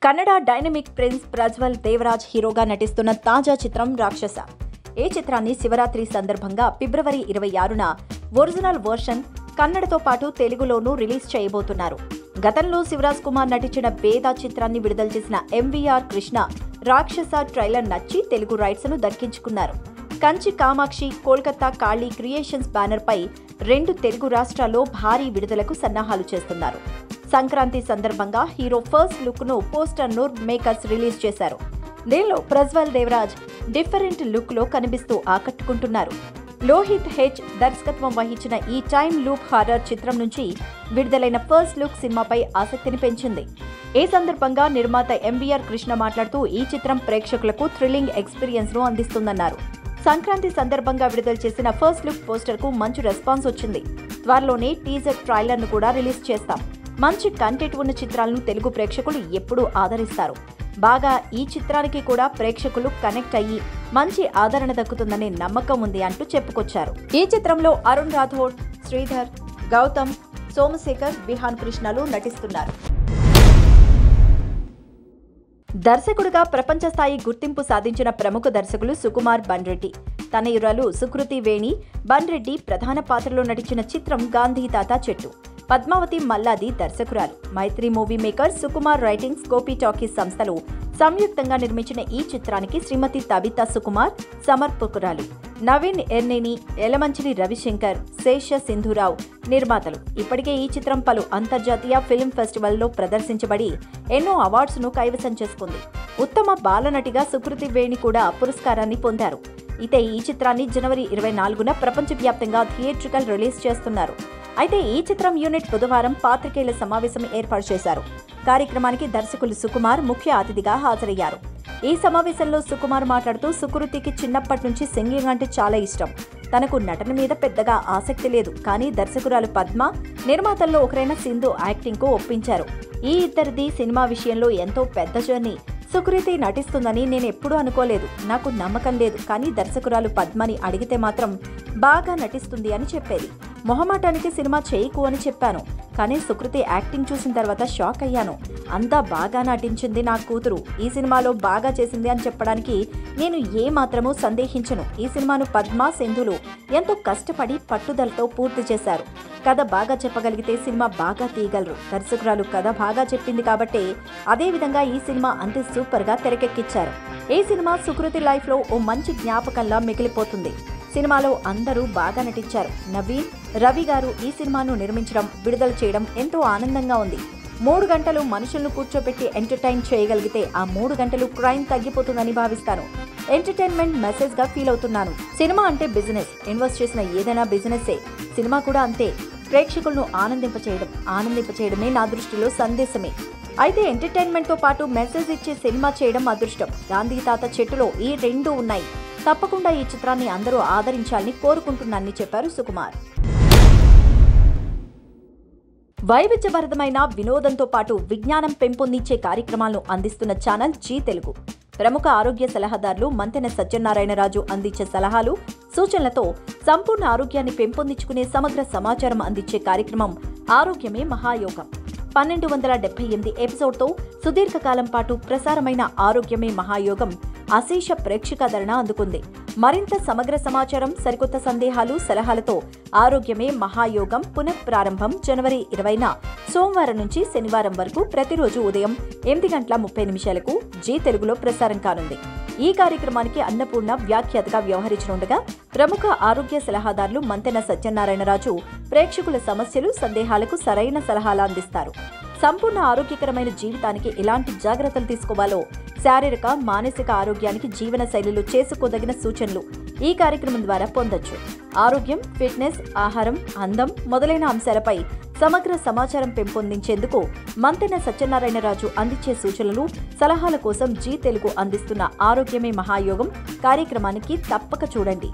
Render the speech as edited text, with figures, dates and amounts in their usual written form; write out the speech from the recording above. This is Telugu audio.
కన్నడ డైనమిక్ ప్రిన్స్ ప్రజ్వల్ దేవరాజ్ హీరోగా నటిస్తున్న తాజా చిత్రం రాక్షస. ఈ చిత్రాన్ని శివరాత్రి సందర్భంగా ఫిబ్రవరి 26న ఒరిజినల్ వర్షన్ కన్నడతో పాటు తెలుగులోనూ రిలీజ్ చేయబోతున్నారు. గతంలో శివరాజ్ కుమార్ నటించిన వేద చిత్రాన్ని విడుదల చేసిన ఎంవీఆర్ కృష్ణ రాక్షస ట్రైలర్ నచ్చి తెలుగు రైట్స్ ను దక్కించుకున్నారు. కంచి కామాక్షి, కోల్కతా కాళీ క్రియేషన్స్ బ్యానర్ పై 2 తెలుగు రాష్ట్రాల్లో భారీ విడుదలకు సన్నాహాలు చేస్తున్నారు. సంక్రాంతి సందర్భంగా హీరో ఫస్ట్ లుక్ ను పోస్టర్ ను మేకర్స్ రిలీజ్ చేశారు. దీనిలో ప్రజ్వల్ దేవరాజ్ డిఫరెంట్ లుక్ లో కనిపిస్తూ ఆకట్టుకుంటున్నారు. లోహిత్ హెచ్ దర్శకత్వం వహించిన ఈ టైమ్ లూప్ హారర్ చిత్రం నుంచి విడుదలైన ఫస్ట్ లుక్ సినిమాపై ఆసక్తిని పెంచింది. ఈ సందర్భంగా నిర్మాత ఎంవీఆర్ కృష్ణ మాట్లాడుతూ ఈ చిత్రం ప్రేక్షకులకు థ్రిల్లింగ్ ఎక్స్పీరియన్స్ ను అందిస్తుందన్నారు. సంక్రాంతి సందర్భంగా విడుదల చేసిన ఫస్ట్ లుక్ పోస్టర్ కు మంచి రెస్పాన్స్ వచ్చింది. త్వరలోనే టీజర్ ట్రైలర్ ను కూడా రిలీజ్ చేస్తాం. మంచి కంటెంట్ ఉన్న చిత్రాలను తెలుగు ప్రేక్షకులు ఎప్పుడూ ఆదరిస్తారు. బాగా ఈ చిత్రానికి కూడా ప్రేక్షకులు కనెక్ట్ అయ్యి మంచి ఆదరణ దక్కుతుందనే నమ్మకం ఉంది అంటూ చెప్పుకొచ్చారు. ఈ చిత్రంలో అరుణ్ రాథోడ్, శ్రీధర్, గౌతమ్, సోమశేఖర్, బిహాన్ కృష్ణలు నటిస్తున్నారు. దర్శకుడిగా ప్రపంచ స్థాయి గుర్తింపు సాధించిన ప్రముఖ దర్శకులు సుకుమార్ బన్రెడ్డి. తనయురాలు సుకృతి వేణి బన్రెడ్డి ప్రధాన పాత్రలో నటించిన చిత్రం గాంధీ తాత చెట్టు. పద్మావతి మల్లాది దర్శకురాలు. Mythri movie maker, Sukumar writings, Gopi talkies సంస్థలు సంయుక్తంగా నిర్మించిన ఈ చిత్రానికి శ్రీమతి తబితా సుకుమార్ సమర్పకురాలు. నవీన్ ఎర్నేని, ఎలమంచిలి రవిశంకర్, శేష సింధురావు నిర్మాతలు. ఇప్పటికే ఈ చిత్రం పలు అంతర్జాతీయ ఫిల్మ్ ఫెస్టివల్లో ప్రదర్శించబడి ఎన్నో అవార్డ్స్ ను కైవసం చేసుకుంది. ఉత్తమ బాలనటిగా సుకృతి వేణి కూడా పురస్కారాన్ని పొందారు. అయితే ఈ చిత్రాన్ని జనవరి 24న ప్రపంచవ్యాప్తంగా థియేట్రికల్ రిలీజ్ చేస్తున్నారు. అయితే ఈ చిత్రం యూనిట్ బుధవారం పాత్రికేయుల సమావేశం ఏర్పాటు చేశారు. కార్యక్రమానికి దర్శకులు సుకుమార్ ముఖ్య అతిథిగా హాజరయ్యారు. ఈ సమావేశంలో సుకుమార్ మాట్లాడుతూ సుకృతికి చిన్నప్పటి నుంచి సింగింగ్ అంటే చాలా ఇష్టం. తనకు నటన మీద పెద్దగా ఆసక్తి లేదు. కానీ దర్శకురాలు పద్మ, నిర్మాతల్లో ఒకరైన సింధు యాక్టింగ్ కు ఒప్పించారు. ఈ ఇద్దరిది సినిమా విషయంలో ఎంతో పెద్ద జర్నీ. సుకృతి నటిస్తుందని నేను ఎప్పుడూ అనుకోలేదు. నాకు నమ్మకం లేదు. కానీ దర్శకురాలు పద్మని అడిగితే మాత్రం బాగా నటిస్తుంది అని చెప్పేది. మొహమాటానికి సినిమా చేయకు అని చెప్పాను. కానీ సుకృతి యాక్టింగ్ చూసిన తర్వాత షాక్ అయ్యాను. అంతా బాగా నటించింది నా కూతురు, ఈ సినిమాలో బాగా చేసింది అని చెప్పడానికి నేను ఏమాత్రమూ సందేహించను. ఈ సినిమాను పద్మ, సింధులు ఎంతో కష్టపడి పట్టుదలతో పూర్తి చేశారు. కథ బాగా చెప్పగలిగితే సినిమా బాగా తీయగలరు. దర్శకురాలు కథ బాగా చెప్పింది కాబట్టే అదేవిధంగా ఈ సినిమా అంతే సూపర్గా తెరకెక్కించారు. ఈ సినిమా సుకృతి లైఫ్లో ఓ మంచి జ్ఞాపకంలా మిగిలిపోతుంది. సినిమాలో అందరూ బాగా నటించారు. నవీన్, రవి గారు ఈ సినిమాను నిర్మించడం, విడుదల చేయడం ఎంతో ఆనందంగా ఉంది. 3 గంటలు మనుషులను కూర్చోబెట్టి ఎంటర్టైన్ చేయగలిగితే ఆ 3 గంటలు క్రైమ్ తగ్గిపోతుందని భావిస్తాను. ఎంటర్టైన్మెంట్ మెసేజ్ గా ఫీల్ అవుతున్నాను. సినిమా అంటే బిజినెస్. ఇన్వెస్ట్ చేసిన ఏదైనా బిజినెస్సే. సినిమా కూడా అంతే. ప్రేక్షకులను ఆనందింపచేయడమే నా దృష్టిలో సందేశమే. అయితే ఎంటర్టైన్మెంట్ తో పాటు మెసేజ్ ఇచ్చే సినిమా చేయడం అదృష్టం. గాంధీ తాత చెట్టులో ఈ 2 ఉన్నాయి. తప్పకుండా ఈ చిత్రాన్ని అందరూ ఆదరించాలని కోరుకుంటున్నానని చెప్పారు సుకుమార్. వైవిధ్యభరితమైన వినోదంతో పాటు విజ్ఞానం పెంపొందించే కార్యక్రమాలను అందిస్తున్న ఛానల్ జీ తెలుగు. ప్రముఖ ఆరోగ్య సలహాదారులు మంతెన సత్యనారాయణరాజు అందించే సలహాలు, సూచనలతో సంపూర్ణ ఆరోగ్యాన్ని పెంపొందించుకునే సమగ్ర సమాచారం అందించే కార్యక్రమం ఆరోగ్యమే మహాయోగం. 1278 ఎపిసోడ్తో సుదీర్ఘకాలం పాటు ప్రసారమైన ఆరోగ్యమే మహాయోగం అశేష ప్రేక్షకాదరణ అందుకుంది. మరింత సమగ్ర సమాచారం, సరికొత్త సందేహాలు, సలహాలతో ఆరోగ్యమే మహాయోగం పునఃప్రారంభం జనవరి 20న సోమవారం నుంచి శనివారం వరకు ప్రతిరోజు ఉదయం 8:30 జీ తెలుగులో ప్రసారం కానుంది. ఈ కార్యక్రమానికి అన్నపూర్ణ వ్యాఖ్యాతగా వ్యవహరించనుండగా ప్రముఖ ఆరోగ్య సలహాదారులు మంతెన సత్యనారాయణరాజు ప్రేక్షకుల సమస్యలు, సందేహాలకు సరైన సలహాలు అందిస్తారు. సంపూర్ణ ఆరోగ్యకరమైన జీవితానికి ఎలాంటి జాగ్రత్తలు తీసుకోవాలో, శారీరక, మానసిక ఆరోగ్యానికి జీవన శైలిలో చేసుకోదగిన సూచనలు ఈ కార్యక్రమం ద్వారా పొందొచ్చు. ఆరోగ్యం, ఫిట్నెస్, ఆహారం, అందం మొదలైన అంశాలపై సమగ్ర సమాచారం పెంపొందించేందుకు మంతెన సత్యనారాయణరాజు అందించే సూచనలు, సలహాల కోసం జీ తెలుగు అందిస్తున్న ఆరోగ్యమే మహాయోగం కార్యక్రమానికి తప్పక చూడండి.